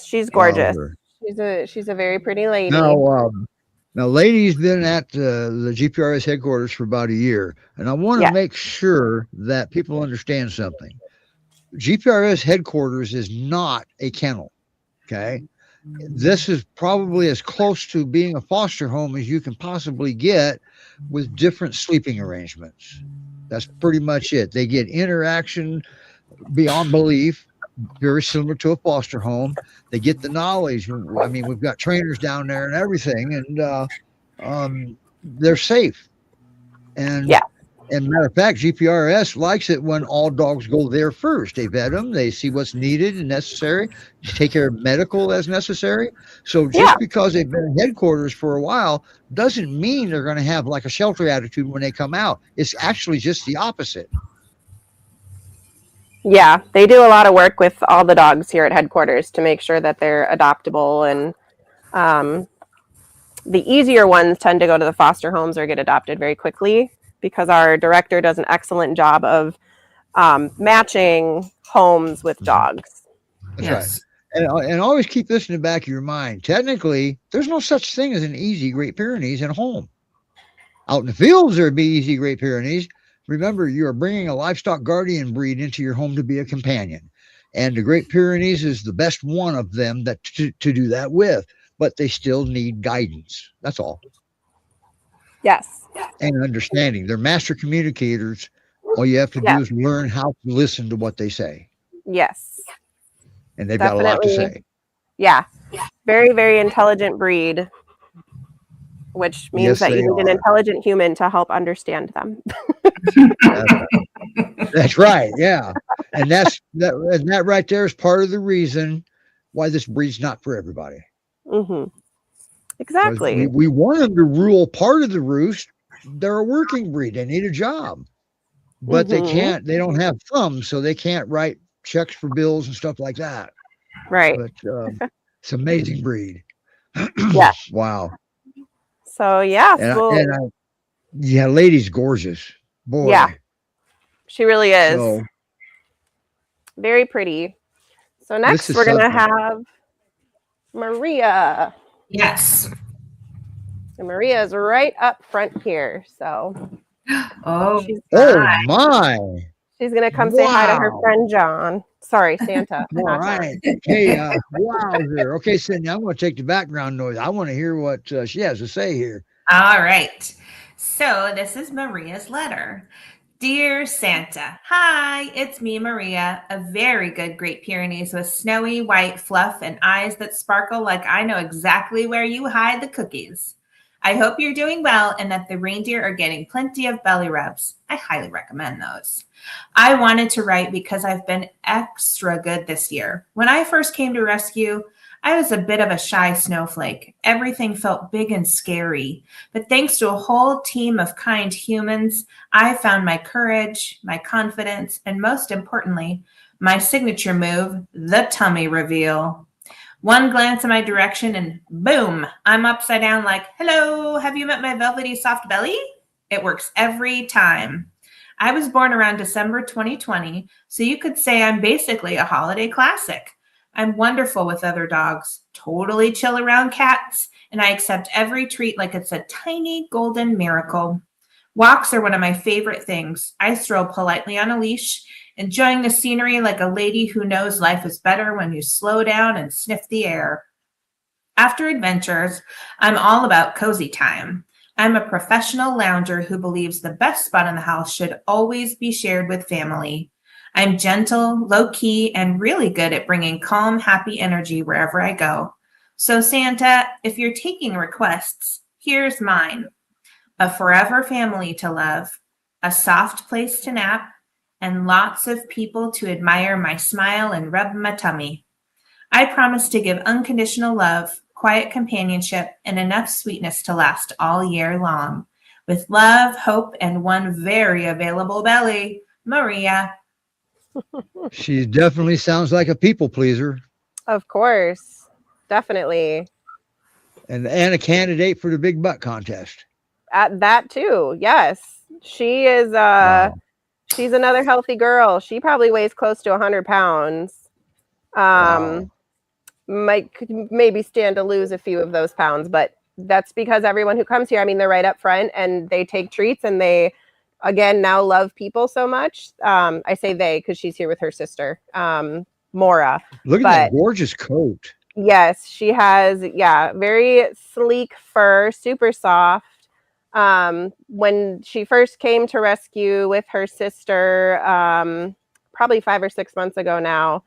she's gorgeous. Wow. She's a very pretty lady. Now, Lady's been at the GPRS headquarters for about a year, and I want to make sure that people understand something. GPRS headquarters is not a kennel, okay? This is probably as close to being a foster home as you can possibly get with different sleeping arrangements. That's pretty much it. They get interaction beyond belief, very similar to a foster home. They get the knowledge. I mean, we've got trainers down there and everything, and they're safe. And And matter of fact, GPRS likes it when all dogs go there first. They vet them, they see what's needed and necessary, take care of medical as necessary. So Yeah. just because they've been in headquarters for a while doesn't mean they're going to have like a shelter attitude when they come out. It's actually just the opposite. Yeah, they do a lot of work with all the dogs here at headquarters to make sure that they're adoptable, and the easier ones tend to go to the foster homes or get adopted very quickly because our director does an excellent job of matching homes with dogs. That's Yes. right. And always keep this in the back of your mind. Technically, there's no such thing as an easy Great Pyrenees at home. Out in the fields, there'd be easy Great Pyrenees. Remember, you are bringing a livestock guardian breed into your home to be a companion. And the Great Pyrenees is the best one of them that to do that with. But they still need guidance. That's all. Yes. And understanding. They're master communicators. All you have to do is learn how to listen to what they say. Yes. And they've got a lot to say. Yeah. Very, very intelligent breed, which means that you need an intelligent human to help understand them. That's right. Yeah. And that right there is part of the reason why this breed's not for everybody. Mm-hmm. Exactly. We want them to rule part of the roost. They're a working breed. They need a job, but they don't have thumbs, so they can't write checks for bills and stuff like that. Right. But it's an amazing breed. Yeah. Wow. So, yeah. Lady's gorgeous. Boy. Yeah. She really is. So, very pretty. So next we're going to have Maria. Yes. And Maria is right up front here. So Oh my. She's going to come say hi to her friend John. Sorry, Santa. All right. Hey, wow there. Okay, Cindy, I'm going to take the background noise. I want to hear what she has to say here. All right. So this is Maria's letter. Dear Santa, hi, it's me, Maria, a very good Great Pyrenees with snowy white fluff and eyes that sparkle like I know exactly where you hide the cookies. I hope you're doing well and that the reindeer are getting plenty of belly rubs. I highly recommend those. I wanted to write because I've been extra good this year. When I first came to rescue, I was a bit of a shy snowflake. Everything felt big and scary. But thanks to a whole team of kind humans, I found my courage, my confidence, and most importantly, my signature move, the tummy reveal. One glance in my direction and boom, I'm upside down like, hello, have you met my velvety soft belly? It works every time. I was born around December 2020, so you could say I'm basically a holiday classic. I'm wonderful with other dogs, totally chill around cats, and I accept every treat like it's a tiny golden miracle. Walks are one of my favorite things. I stroll politely on a leash, enjoying the scenery like a lady who knows life is better when you slow down and sniff the air. After adventures, I'm all about cozy time. I'm a professional lounger who believes the best spot in the house should always be shared with family. I'm gentle, low-key, and really good at bringing calm, happy energy wherever I go. So Santa, if you're taking requests, here's mine. A forever family to love, a soft place to nap, and lots of people to admire my smile and rub my tummy. I promise to give unconditional love, quiet companionship, and enough sweetness to last all year long. With love, hope, and one very available belly, Maria. She definitely sounds like a people pleaser. Of course. Definitely. And a candidate for the big butt contest. At that too. Yes. She is she's another healthy girl. She probably weighs close to 100 pounds. Might maybe stand to lose a few of those pounds, but that's because everyone who comes here, I mean, they're right up front and they take treats and they again now love people so much. I say they because she's here with her sister, Mora. Look at that gorgeous coat. Yes, she has, very sleek fur, super soft. When she first came to rescue with her sister, probably 5 or 6 months ago now,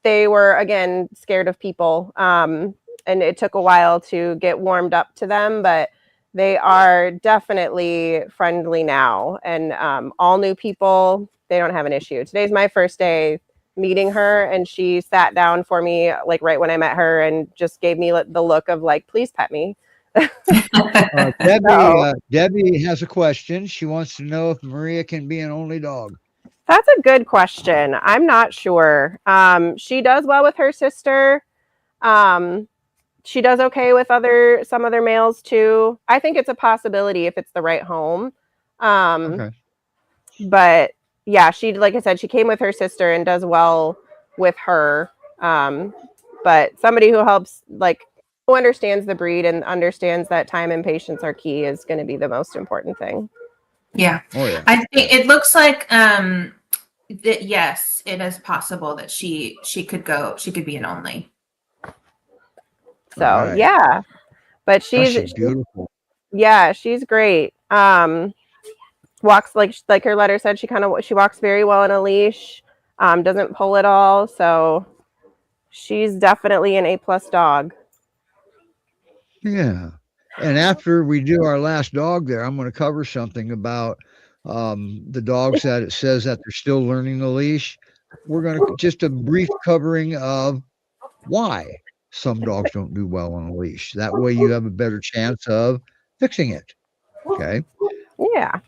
they were, again, scared of people. And it took a while to get warmed up to them, but they are definitely friendly now, and all new people, they don't have an issue. Today's my first day meeting her, and she sat down for me like right when I met her and just gave me the look of like, please pet me. Debbie has a question. She wants to know if Maria can be an only dog. That's a good question. I'm not sure. She does well with her sister. She does okay with some other males too. I think it's a possibility if it's the right home. Okay. But yeah, she, like I said, she came with her sister and does well with her. But somebody who helps, like, who understands the breed and understands that time and patience are key is going to be the most important thing. Yeah. Oh yeah. I think it looks like that yes, it is possible that she could be an only. So Right. yeah. But She's beautiful. Yeah, she's great. Walks like her letter said, she walks very well in a leash. Doesn't pull at all, so she's definitely an A+ dog. Yeah. And after we do our last dog there, I'm going to cover something about the dogs that it says that they're still learning the leash. We're going to just a brief covering of why some dogs don't do well on a leash. That way you have a better chance of fixing it. Okay. Yeah.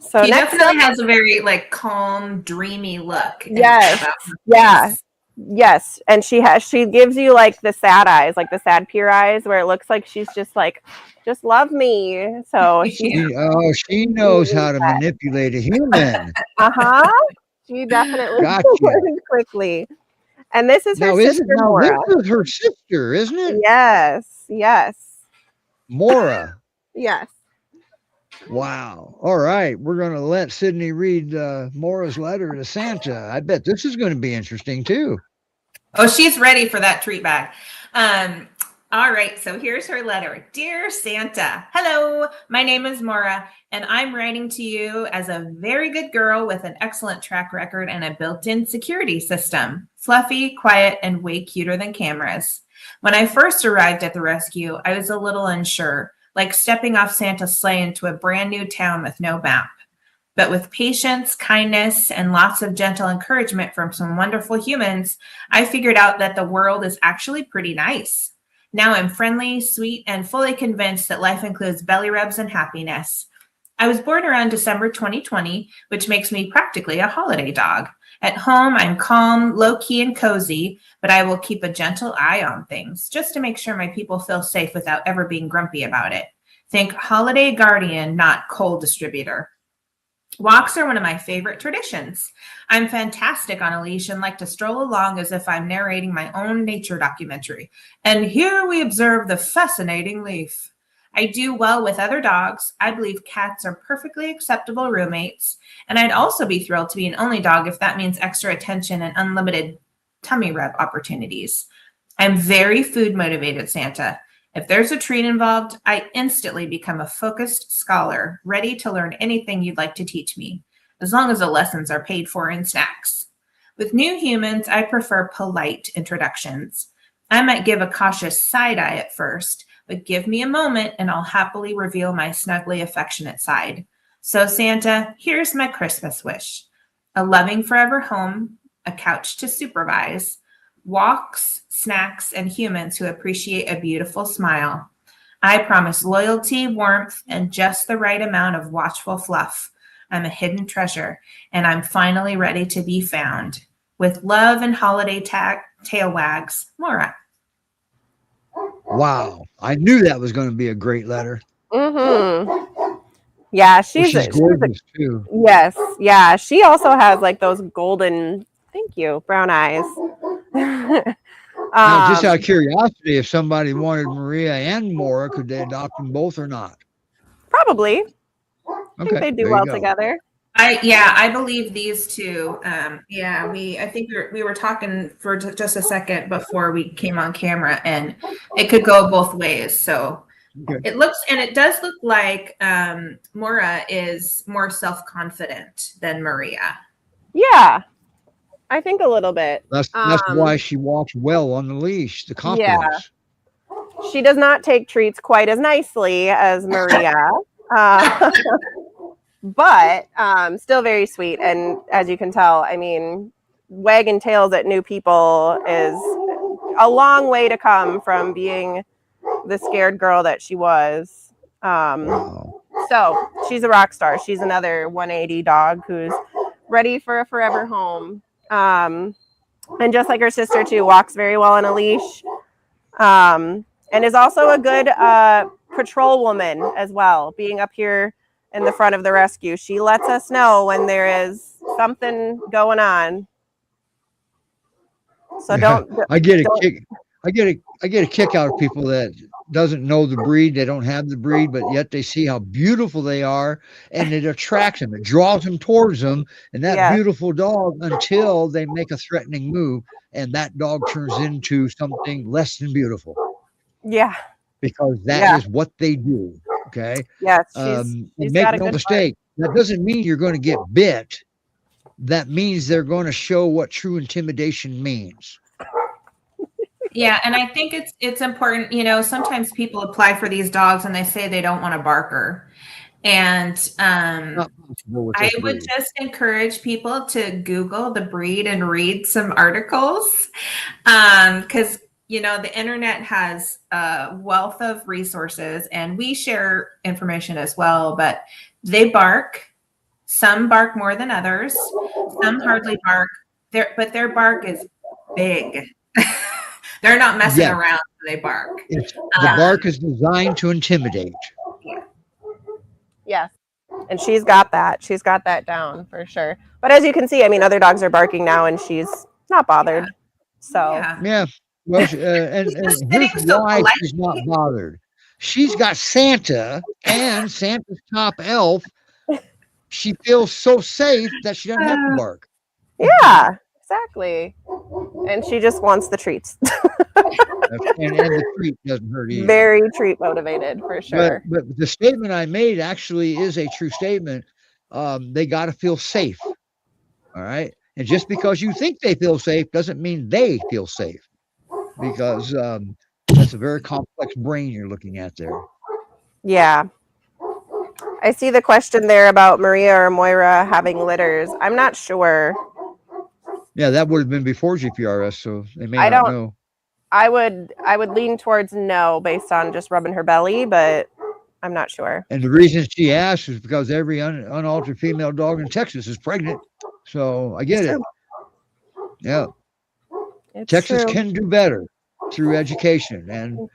So He next definitely up, has a very like calm, dreamy look. Yes. about her Yeah. face. Yes, and she gives you like the sad eyes, like the sad pure eyes, where it looks like she's just like, just love me. So She knows how to manipulate a human. She definitely Gotcha. learned quickly. And this is her sister Mora. This is her sister, isn't it? Yes. Mora. Yes. Wow. All right. We're going to let Sydney read Mora's letter to Santa. I bet this is going to be interesting too. Oh, she's ready for that treat bag. All right, so here's her letter. Dear Santa, hello, my name is Mora, and I'm writing to you as a very good girl with an excellent track record and a built-in security system. Fluffy, quiet, and way cuter than cameras. When I first arrived at the rescue, I was a little unsure, like stepping off Santa's sleigh into a brand new town with no map. But with patience, kindness, and lots of gentle encouragement from some wonderful humans, I figured out that the world is actually pretty nice. Now I'm friendly, sweet, and fully convinced that life includes belly rubs and happiness. I was born around December 2020, which makes me practically a holiday dog. At home, I'm calm, low-key, and cozy, but I will keep a gentle eye on things just to make sure my people feel safe without ever being grumpy about it. Think holiday guardian, not coal distributor. Walks are one of my favorite traditions. I'm fantastic on a leash and like to stroll along as if I'm narrating my own nature documentary. And here we observe the fascinating leaf. I do well with other dogs. I believe cats are perfectly acceptable roommates. And I'd also be thrilled to be an only dog if that means extra attention and unlimited tummy rub opportunities. I'm very food motivated, Santa. If there's a treat involved, I instantly become a focused scholar, ready to learn anything you'd like to teach me, as long as the lessons are paid for in snacks. With new humans, I prefer polite introductions. I might give a cautious side eye at first, but give me a moment and I'll happily reveal my snugly affectionate side. So Santa, here's my Christmas wish. A loving forever home, a couch to supervise, walks, snacks, and humans who appreciate a beautiful smile. I promise loyalty, warmth, and just the right amount of watchful fluff. I'm a hidden treasure, and I'm finally ready to be found. With love and holiday tail wags, Mora. Wow. I knew that was going to be a great letter. Yeah, she's gorgeous too. Yes. Yeah. She also has like those golden, thank you, brown eyes. Now, just out of curiosity, if somebody wanted Maria and Mora, could they adopt them both or not? Probably. I Okay, think they do well together. I believe these two. I think we were talking for just a second before we came on camera, and it could go both ways. So it does look like Mora is more self-confident than Maria. Yeah. I think a little bit. That's why she walks well on the leash. The confidence. Yeah. She does not take treats quite as nicely as Maria, but still very sweet. And as you can tell, I mean, wagging tails at new people is a long way to come from being the scared girl that she was. Wow. So she's a rock star. She's another 180 dog who's ready for a forever home. And just like her sister too, walks very well on a leash. And is also a good patrol woman as well, being up here in the front of the rescue. She lets us know when there is something going on. So don't. I get a kick. I get a kick out of people that doesn't know the breed. They don't have the breed, but yet they see how beautiful they are, and it attracts them. It draws them towards them, and that beautiful dog until they make a threatening move, and that dog turns into something less than beautiful. Yeah. Because that is what they do. Okay. Yes. Make no mistake. That doesn't mean you're going to get bit. That means they're going to show what true intimidation means. Yeah, and I think it's important, you know, sometimes people apply for these dogs and they say they don't want a barker. And I would just encourage people to Google the breed and read some articles, because, you know, the internet has a wealth of resources and we share information as well, but they bark. Some bark more than others. Some hardly bark. But their bark is big. They're not messing around when they bark. The bark is designed to intimidate. Yes. And she's got that. She's got that down for sure. But as you can see, I mean, other dogs are barking now and she's not bothered. So. Yeah. Well, and here's why she's not bothered. She's got Santa and Santa's top elf. She feels so safe that she doesn't have to bark. Yeah, exactly. And she just wants the treats. and the treat doesn't hurt either. Very treat motivated for sure. But the statement I made actually is a true statement. They got to feel safe. All right. And just because you think they feel safe doesn't mean they feel safe, because that's a very complex brain you're looking at there. Yeah. I see the question there about Maria or Moira having litters. I'm not sure. Yeah, that would have been before GPRS, so they may not know. I would lean towards no based on just rubbing her belly, but I'm not sure. And the reason she asked is because every unaltered female dog in Texas is pregnant. So I get it. Yeah. Texas can do better through education and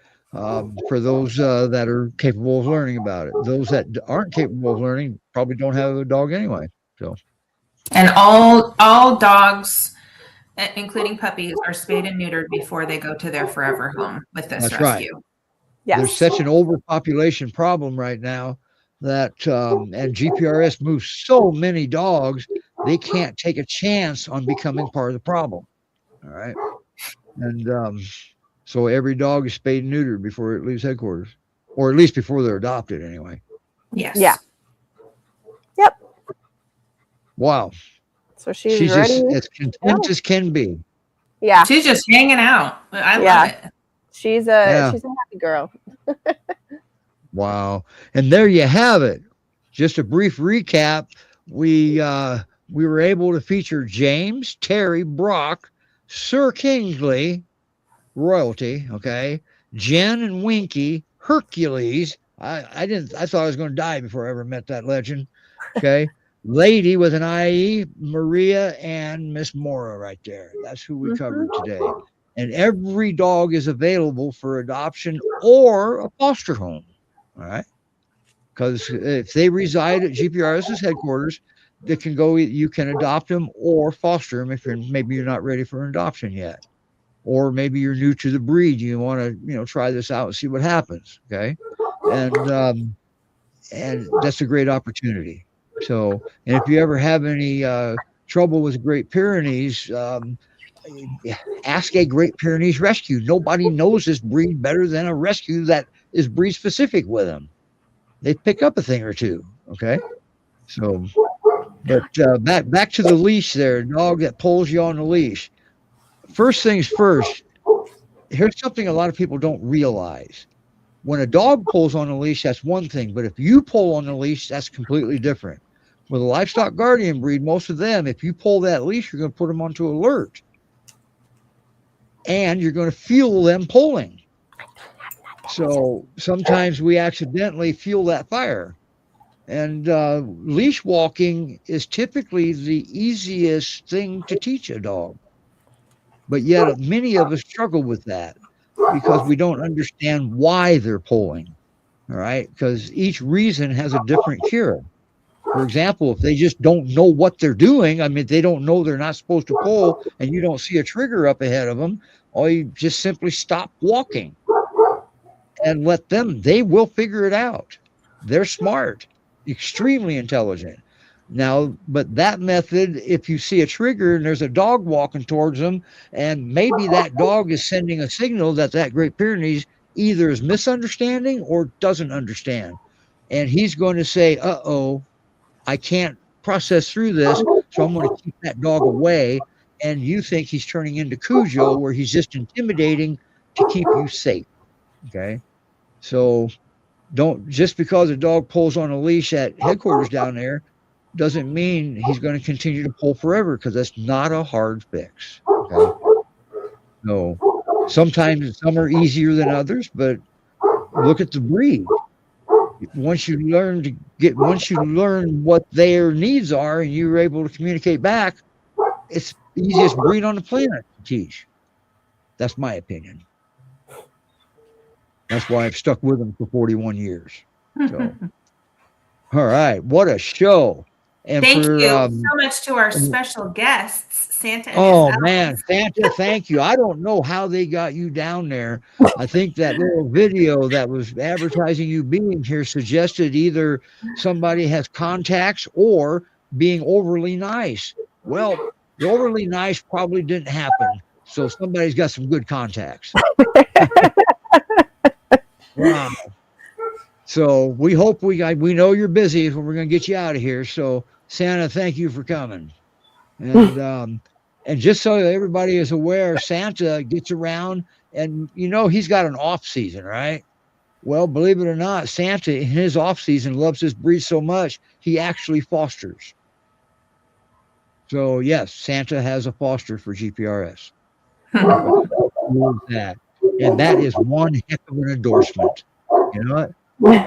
for those that are capable of learning about it. Those that aren't capable of learning probably don't have a dog anyway. So, and all dogs, including puppies, are spayed and neutered before they go to their forever home with this rescue. Right. Yes. There's such an overpopulation problem right now that and GPRS moves so many dogs, they can't take a chance on becoming part of the problem. All right. And so every dog is spayed and neutered before it leaves headquarters, or at least before they're adopted anyway. Yes. Yeah. Yep. Wow. So she's ready. As content as can be. Yeah. She's just hanging out. I love it. She's a happy girl. Wow. And there you have it. Just a brief recap. We were able to feature James, Terrie, Brock, Sir Kingsley, royalty, okay, Jen and Winky, Hercules. I thought I was going to die before I ever met that legend. Okay. Lady with an IE, Maria, and Miss Mora right there. That's who we covered today. And every dog is available for adoption or a foster home. All right. Because if they reside at GPRS's headquarters, they can go, you can adopt them or foster them if maybe you're not ready for an adoption yet. Or maybe you're new to the breed. You want to, try this out and see what happens. Okay. And that's a great opportunity. So, and if you ever have any trouble with Great Pyrenees, ask a Great Pyrenees rescue. Nobody knows this breed better than a rescue that is breed specific with them. They pick up a thing or two. Okay. So, but back to the leash there, dog that pulls you on the leash. First things first, here's something a lot of people don't realize. When a dog pulls on a leash, that's one thing, but if you pull on the leash, that's completely different. With a livestock guardian breed, most of them, if you pull that leash, you're going to put them onto alert, and you're going to feel them pulling. So sometimes we accidentally fuel that fire. And leash walking is typically the easiest thing to teach a dog. But yet many of us struggle with that because we don't understand why they're pulling. All right. Because each reason has a different cure. For example, if they just don't know what they're doing, I mean, they don't know they're not supposed to pull, and you don't see a trigger up ahead of them, or you just simply stop walking and let them, they will figure it out. They're smart, extremely intelligent. Now, but that method, if you see a trigger and there's a dog walking towards them, and maybe that dog is sending a signal that that Great Pyrenees either is misunderstanding or doesn't understand. And he's going to say, uh-oh, I can't process through this, so I'm going to keep that dog away. And you think he's turning into Cujo, where he's just intimidating to keep you safe. Okay. So don't, just because a dog pulls on a leash at headquarters down there doesn't mean he's going to continue to pull forever, because that's not a hard fix. Okay. No. Sometimes some are easier than others, but look at the breed. Once you learn what their needs are and you're able to communicate back, it's the easiest breed on the planet to teach. That's my opinion. That's why I've stuck with them for 41 years. So, all right, what a show! And Thank you so much to our special guests, Santa. Oh man, Santa, thank you. I don't know how they got you down there. I think that little video that was advertising you being here suggested either somebody has contacts or being overly nice. Well, the overly nice probably didn't happen. So somebody's got some good contacts. Wow. So we hope we know you're busy, but we're going to get you out of here. So Santa, thank you for coming. And just so everybody is aware, Santa gets around, and he's got an off season, right? Well, believe it or not, Santa in his off season loves his breed so much he actually fosters. So yes, Santa has a foster for GPRS. That. And that is one heck of an endorsement. You know what?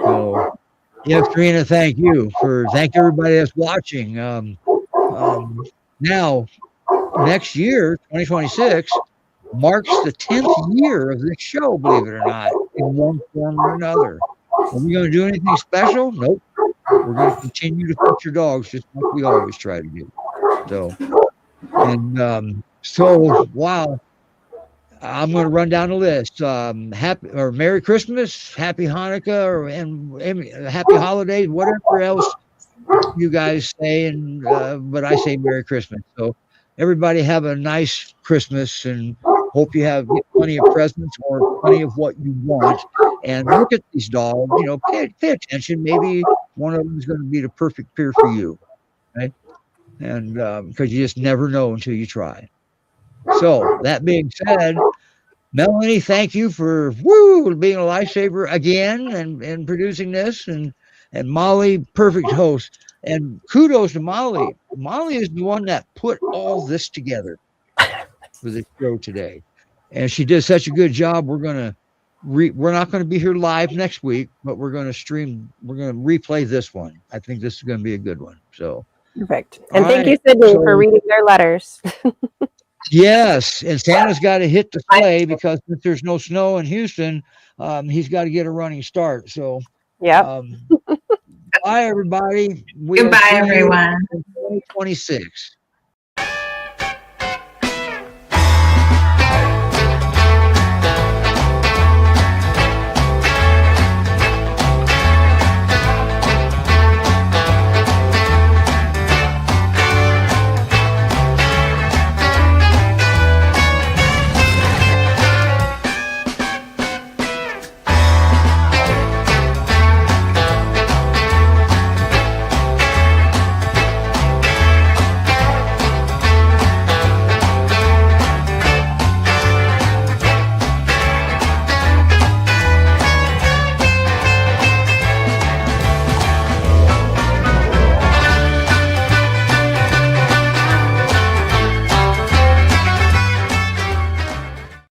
So, yes, Karina, thank everybody that's watching. Now, next year, 2026, marks the 10th year of this show, believe it or not, in one form or another. Are we going to do anything special? Nope. We're going to continue to feature dogs just like we always try to do. So, wow. I'm going to run down the list. Merry Christmas, Happy Hanukkah, and Happy Holidays, whatever else you guys say. But I say Merry Christmas. So everybody have a nice Christmas, and hope you have plenty of presents or plenty of what you want. And look at these dogs. Pay attention. Maybe one of them is going to be the perfect peer for you, right? And because you just never know until you try. So that being said, Melanie, thank you for being a lifesaver again and producing this, and Molly, perfect host. And kudos to Molly. Molly is the one that put all this together for the show today, and she did such a good job. We're not going to be here live next week, but we're going to stream. We're going to replay this one. I think this is going to be a good one. So perfect. And thank you, Sydney, for reading their letters. Yes, and Santa's got to hit the sleigh because since there's no snow in Houston, he's got to get a running start. So, yeah. Bye, everybody. Goodbye, everyone. 2026.